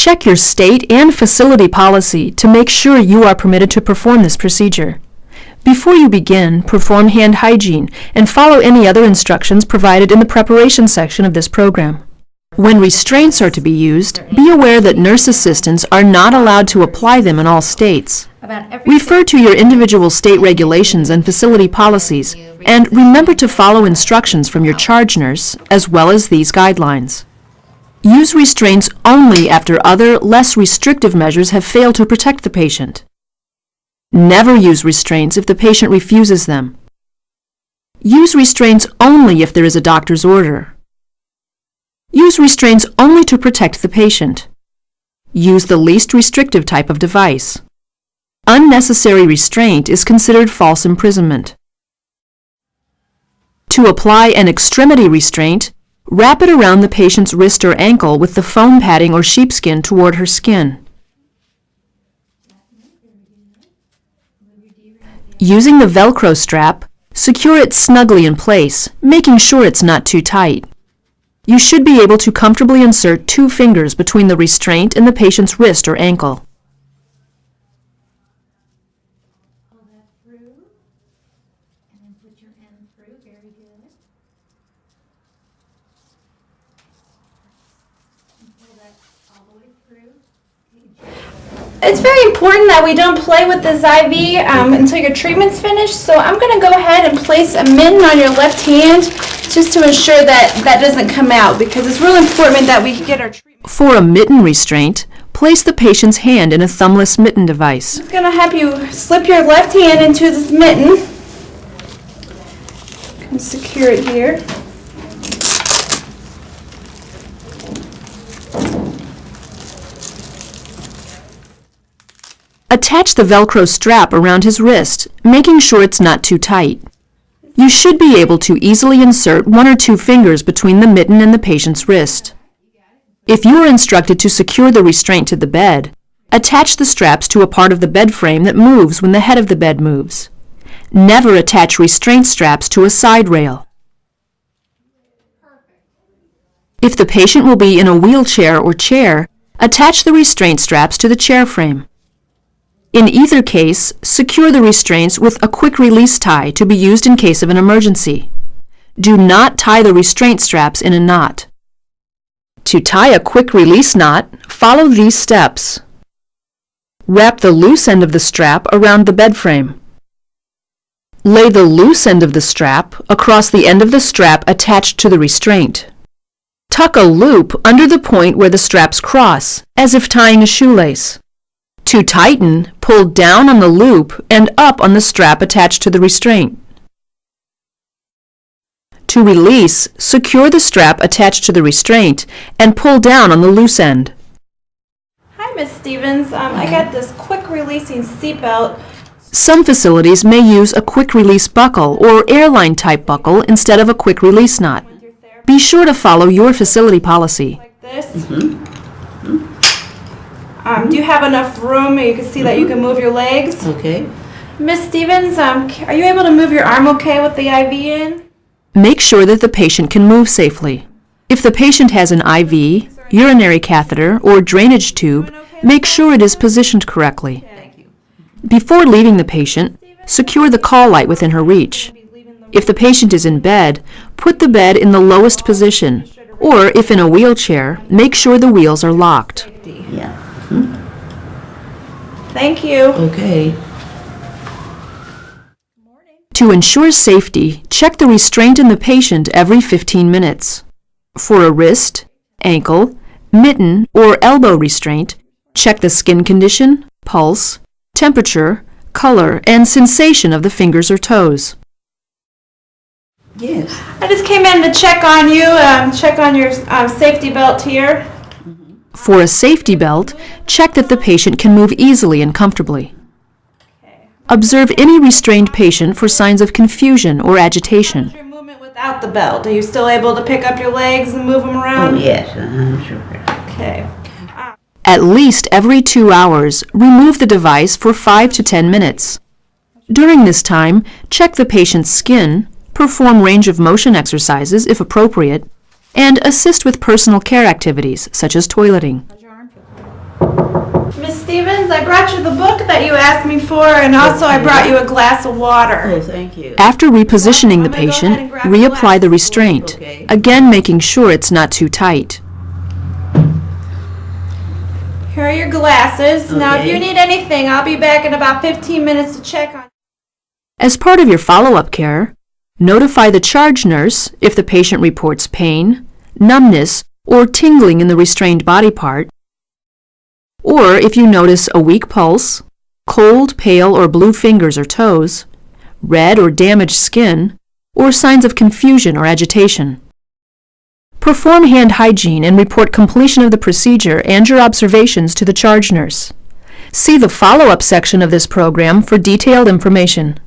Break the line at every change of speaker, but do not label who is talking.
Check your state and facility policy to make sure you are permitted to perform this procedure. Before you begin, perform hand hygiene and follow any other instructions provided in the preparation section of this program. When restraints are to be used, be aware that nurse assistants are not allowed to apply them in all states. Refer to your individual state regulations and facility policies, and remember to follow instructions from your charge nurse, as well as these guidelines. Use restraints only after other, less restrictive measures have failed to protect the patient. Never use restraints if the patient refuses them. Use restraints only if there is a doctor's order. Use restraints only to protect the patient. Use the least restrictive type of device. Unnecessary restraint is considered false imprisonment. To apply an extremity restraint, wrap it around the patient's wrist or ankle with the foam padding or sheepskin toward her skin. Using the Velcro strap, secure it snugly in place, making sure it's not too tight. You should be able to comfortably insert 2 fingers between the restraint and the patient's wrist or ankle.
Pull that through, and then put your end through. Very good. And pull that all the way through.
It's very important that we don't play with this IV until your treatment's finished, so I'm going to go ahead and place a mitten on your left hand just to ensure that that doesn't come out, because it's really important that we get our treatment.
For a mitten restraint, place the patient's hand in a thumbless mitten device.
I'm just going to have you slip your left hand into this mitten and secure it here.
Attach the Velcro strap around his wrist, making sure it's not too tight. You should be able to easily insert 1 or 2 fingers between the mitten and the patient's wrist. If you are instructed to secure the restraint to the bed, attach the straps to a part of the bed frame that moves when the head of the bed moves. Never attach restraint straps to a side rail. If the patient will be in a wheelchair or chair, attach the restraint straps to the chair frame. In either case, secure the restraints with a quick release tie to be used in case of an emergency. Do not tie the restraint straps in a knot. To tie a quick release knot, follow these steps. Wrap the loose end of the strap around the bed frame. Lay the loose end of the strap across the end of the strap attached to the restraint. Tuck a loop under the point where the straps cross, as if tying a shoelace. To tighten, pull down on the loop and up on the strap attached to the restraint. To release, secure the strap attached to the restraint and pull down on the loose end.
Hi, Miss Stevens. I got this quick releasing seatbelt.
Some facilities may use a quick release buckle or airline type buckle instead of a quick release knot. Be sure to follow your facility policy.
Like this. Do you have enough room? You can see that you can move your legs.
Okay.
Miss Stevens, are you able to move your arm okay with the IV in?
Make sure that the patient can move safely. If the patient has an IV, urinary catheter, or drainage tube, make sure it is positioned correctly.
Thank you.
Before leaving the patient, secure the call light within her reach. If the patient is in bed, put the bed in the lowest position, or if in a wheelchair, make sure the wheels are locked.
Yeah.
Thank you.
Okay.
To ensure safety, check the restraint in the patient every 15 minutes. For a wrist, ankle, mitten, or elbow restraint, check the skin condition, pulse, temperature, color, and sensation of the fingers or toes.
Yes.
I just came in to check on you, check on your safety belt here.
For a safety belt, check that the patient can move easily and comfortably. Observe any restrained patient for signs of confusion or agitation.
How's your movement without the belt? Are you still able to pick up your legs and move them
Oh,
around?
yes. Sure.
Okay.
At least every 2 hours, remove the device for 5 to 10 minutes. During this time, check the patient's skin, perform range of motion exercises if appropriate, and assist with personal care activities such as toileting.
Stevens. I brought you the book that you asked me for, and also I brought you a glass of water.
Oh, thank you.
After repositioning the
I'm gonna go ahead
patient,
and grab the
reapply the
glass.
restraint,
Okay.
again making sure it's not too tight.
Here are your glasses. Now, if
Okay.
you need anything, I'll be back in about 15 minutes to check on you.
As part of your follow-up care, notify the charge nurse if the patient reports pain, numbness, or tingling in the restrained body part, or if you notice a weak pulse, cold, pale, or blue fingers or toes, red or damaged skin, or signs of confusion or agitation. Perform hand hygiene and report completion of the procedure and your observations to the charge nurse. See the follow-up section of this program for detailed information.